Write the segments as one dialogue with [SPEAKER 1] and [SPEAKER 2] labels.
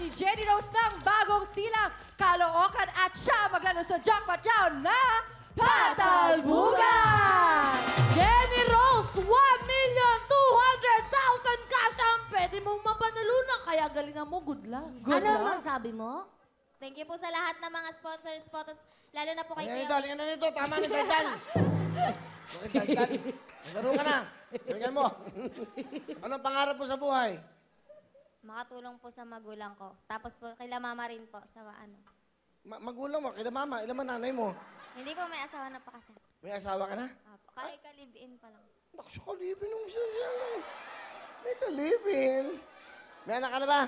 [SPEAKER 1] si Jenny Rose ng bagong silang Caloocan at siya maglaro sa jackpot round na Patalbugan!
[SPEAKER 2] Jenny Rose, 1,200,000 cash ang pwede mong mapanalunan. Kaya galingan mo, good luck.
[SPEAKER 3] Ano ang masabi mo?
[SPEAKER 4] Thank you po sa lahat ng mga sponsors po. Lalo na po kay Kuya.
[SPEAKER 5] Halika na nito. Tama ni Daldal. Bakit Daldal? Laro ka na. Halika mo. Anong pangarap mo sa buhay?
[SPEAKER 4] Makatulong po sa magulang ko. Tapos po kay mama rin po sa ano.
[SPEAKER 5] Magulang mo, kila mama. Ilan man nanay mo?
[SPEAKER 4] Hindi po, may asawa na po kasi.
[SPEAKER 5] May asawa ka na?
[SPEAKER 4] Opo, kalib-in pa lang.
[SPEAKER 5] Naku, sa kalibin nung siya. May kalibin. May anak ka na ba?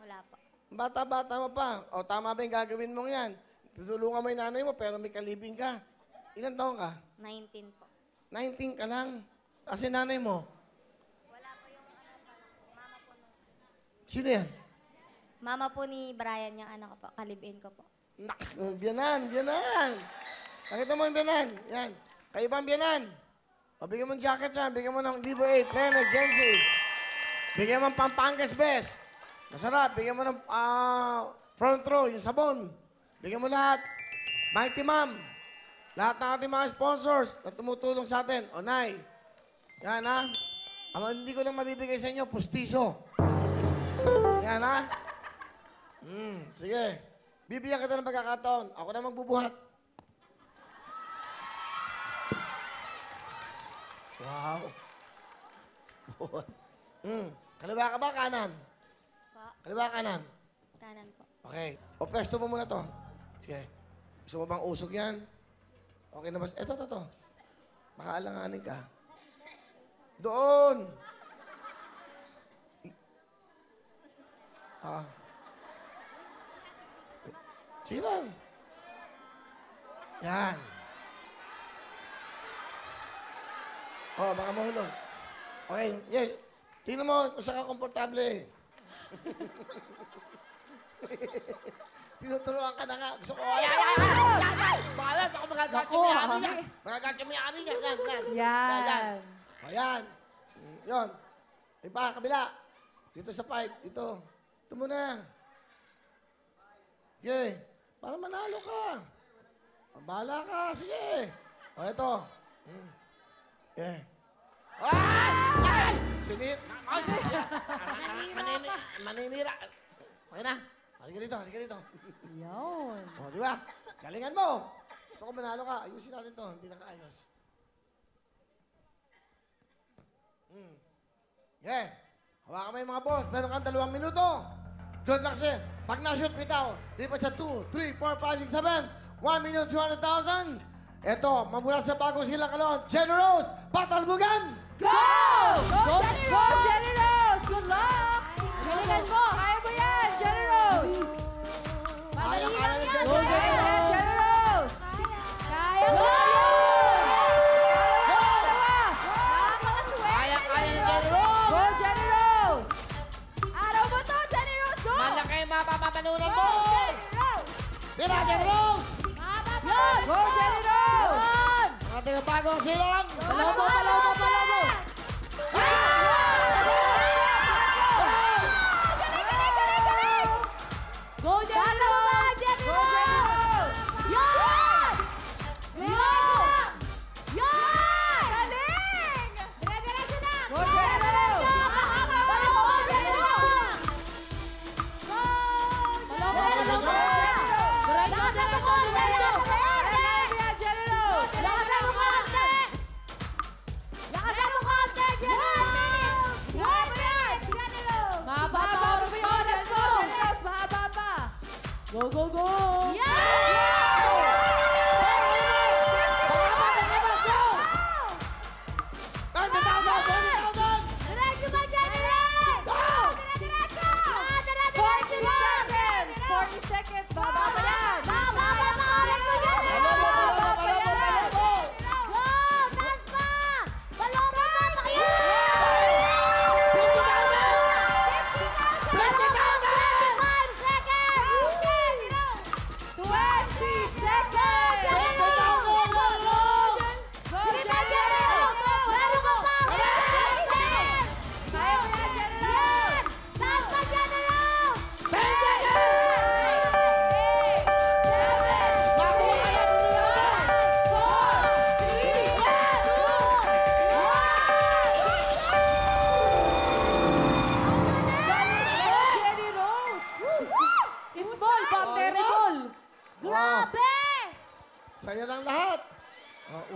[SPEAKER 4] Wala po.
[SPEAKER 5] Bata-bata mo pa. O, tama ba yung gagawin mong yan? Tutulungan mo yung nanay mo, pero may kalibin ka. Ilan taon ka?
[SPEAKER 4] 19 po.
[SPEAKER 5] 19 ka lang. Kasi nanay mo?
[SPEAKER 4] Wala po yung ano pa lang. Mama po nung...
[SPEAKER 5] Sino yan?
[SPEAKER 4] Mama po ni Brian, yung anak ko po. Kalib-in ko po.
[SPEAKER 5] Naks, biyanan, biyanan. Nakita mo yung biyanan? Yan. Kayo ba ang biyanan? O, bigyan mo ng jacket siya. Bigyan mo ng Libo 8, Leonard, Gensi. Bigyan mo ng Pampangas Best. Masarap. Bigyan mo ng front row, yung sabon. Bigyan mo lahat. Mighty Ma'am. Lahat ng ating mga sponsors na tumutulong sa atin. O, Nay. Yan, ha? Ang hindi ko lang mabibigay sa inyo, pustiso. Yan, ha? Sige. Bibigyan kita ng pagkakataon. Ako na magbubuhat. Wow. Kaliwa ka ba, kanan?
[SPEAKER 4] Po.
[SPEAKER 5] Kaliwa, kanan?
[SPEAKER 4] Kanan po.
[SPEAKER 5] Okay. O, pwesto mo muna to. Sige. Gusto mo bang usog yan? Okay na ba? Ito. Makaalanganin ka. Doon! Sige lang. Yan. O, baka mahulog. Okay, yeah. Tingnan mo kung saan ka komportable. Tinuturuan ka na nga. Gusto ko, ay! Baka magagat yung may-ari niya. Magagat yung may-ari niya.
[SPEAKER 1] Yan.
[SPEAKER 5] O, yan. Yun. Iba, kabila. Dito sa pipe. Dito. Ito muna. Sige. Para manalo ka. Bahala ka. Sige. O, ito. Yeah. Ay! Sinir. Maninira. Okay na. Halika dito.
[SPEAKER 1] Yun.
[SPEAKER 5] O, di ba? Galingan mo. Gusto ko manalo ka. Ayusin natin to. Hindi nakaayos. Yeah. Hawakan mo yung mga boss. Meron kang 2 minuto. John Laxe, pag na-shoot bitaw, lipat sa 2, 3, 4, 5, 6, 7, 1,200,000. Ito, mamula sa bagong silang kalon, Jenny Rose, Patalbugan!
[SPEAKER 1] Go! Go, Jenny Rose! Good luck! Galingan mo! Kaya mo yan, Jenny Rose!
[SPEAKER 5] Kaya ni Jenny
[SPEAKER 1] Go, Jenny Rose! Kaya mo!
[SPEAKER 5] Kaya ni Jenny Rose!
[SPEAKER 1] Go, Jenny Rose! Araw mo to, Jenny Rose! Go!
[SPEAKER 5] Malaki mapapamanunan mo! Tira, Jenny Rose!
[SPEAKER 1] Go, Jenny Rose!
[SPEAKER 5] Ating bagong silang!
[SPEAKER 1] Palaw mo!
[SPEAKER 2] Go, Jenny Rose!
[SPEAKER 1] Jenny Rose!
[SPEAKER 2] Yan! Yan! Yan!
[SPEAKER 1] Galing!
[SPEAKER 2] Dire-diretso na!
[SPEAKER 1] Go, Jenny Rose!
[SPEAKER 2] Go, Jenny Rose! Go! Diretso mo!
[SPEAKER 1] Jenny Rose!
[SPEAKER 2] Lakasan mo konti! Lakasan mo konti, Jenny Rose!
[SPEAKER 1] Jenny Rose!
[SPEAKER 2] Mahaba pa
[SPEAKER 1] Mahaba
[SPEAKER 2] ang
[SPEAKER 1] pa yung oras mo,
[SPEAKER 2] mo!
[SPEAKER 1] Jenny Rose! Mahaba pa!
[SPEAKER 2] Go, go, go! Diretso ba, Jenny Rose? Go! Diretso!
[SPEAKER 1] 40 seconds! Mahaba pa yan!
[SPEAKER 2] Mahaba pa ang oras mo, Jenny Rose!
[SPEAKER 1] Mahaba pa yan!
[SPEAKER 2] Go! Taas pa! Palobo pa! Pakyan! 50,000! 25 seconds!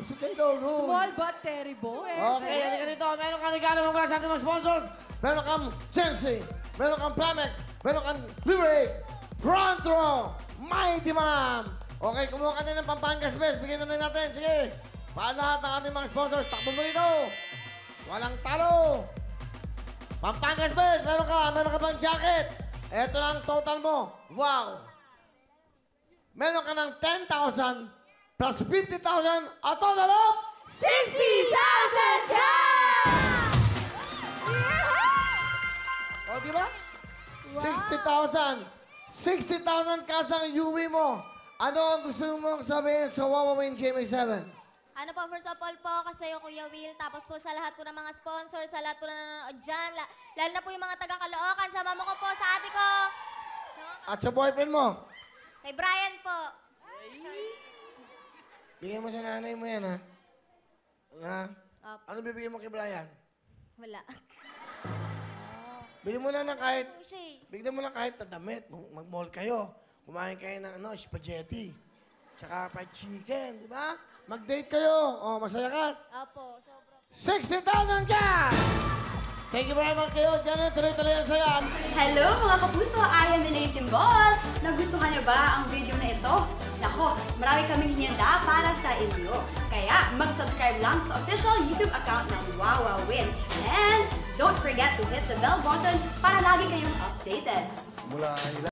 [SPEAKER 5] Si Kay daw, no.
[SPEAKER 1] Small but terrible.
[SPEAKER 5] Okay, halika dito. Meron kang regalo mula sa ating mga sponsors. Meron kang Chelsea. Meron kang Pramex. Meron kang Liberate. Pronto. Mighty Ma'am. Okay, kumuha ka din ng Pampangas Best. Bigyan na natin. Sige. Para lahat ng ating mga sponsors. Takbo mo dito. Walang talo. Pampangas Best. Meron ka bang jacket? Ito lang total mo. Wow. Meron ka ng 10,000 plus 50,000 at total of
[SPEAKER 1] 60,000 cash!
[SPEAKER 5] O, di ba? 60,000. 60,000 cash ang iuwi mo. Ano ang gusto mong sabihin sa Wawa Win GMA7?
[SPEAKER 4] Ano po, first of all po, kasi yung Kuya Will, tapos po sa lahat po ng mga sponsors, sa lahat po na nanonood dyan, lalo na po yung mga taga-Caloocan, sa mama ko po, sa ate ko,
[SPEAKER 5] At sa boyfriend mo?
[SPEAKER 4] kay Brian po.
[SPEAKER 5] Bigyan mo sa nanay mo yan, ha? Ha?
[SPEAKER 4] Opo.
[SPEAKER 5] Ano bibigyan mo kay Brian?
[SPEAKER 4] Wala.
[SPEAKER 5] Bili mo lang ng kahit,
[SPEAKER 4] Po siya eh.
[SPEAKER 5] bigyan mo lang kahit na damit. Mag-mall kayo. Kumain kayo ng spaghetti. Tsaka fried chicken, di ba? Mag-date kayo. O, masaya ka.
[SPEAKER 4] Opo, sobra.
[SPEAKER 5] 60,000 ka! Thank you very much kayo. Diyan tuloy-tuloy ang saya.
[SPEAKER 3] Hello mga kapuso! I am Elaine Timbol! Nagustuhan niyo ba ang video na ito? Nako, marami kaming hinihanda para sa inyo. Kaya mag-subscribe lang sa official YouTube account ng Wawa Win. And don't forget to hit the bell button para lagi kayong updated.
[SPEAKER 5] Mula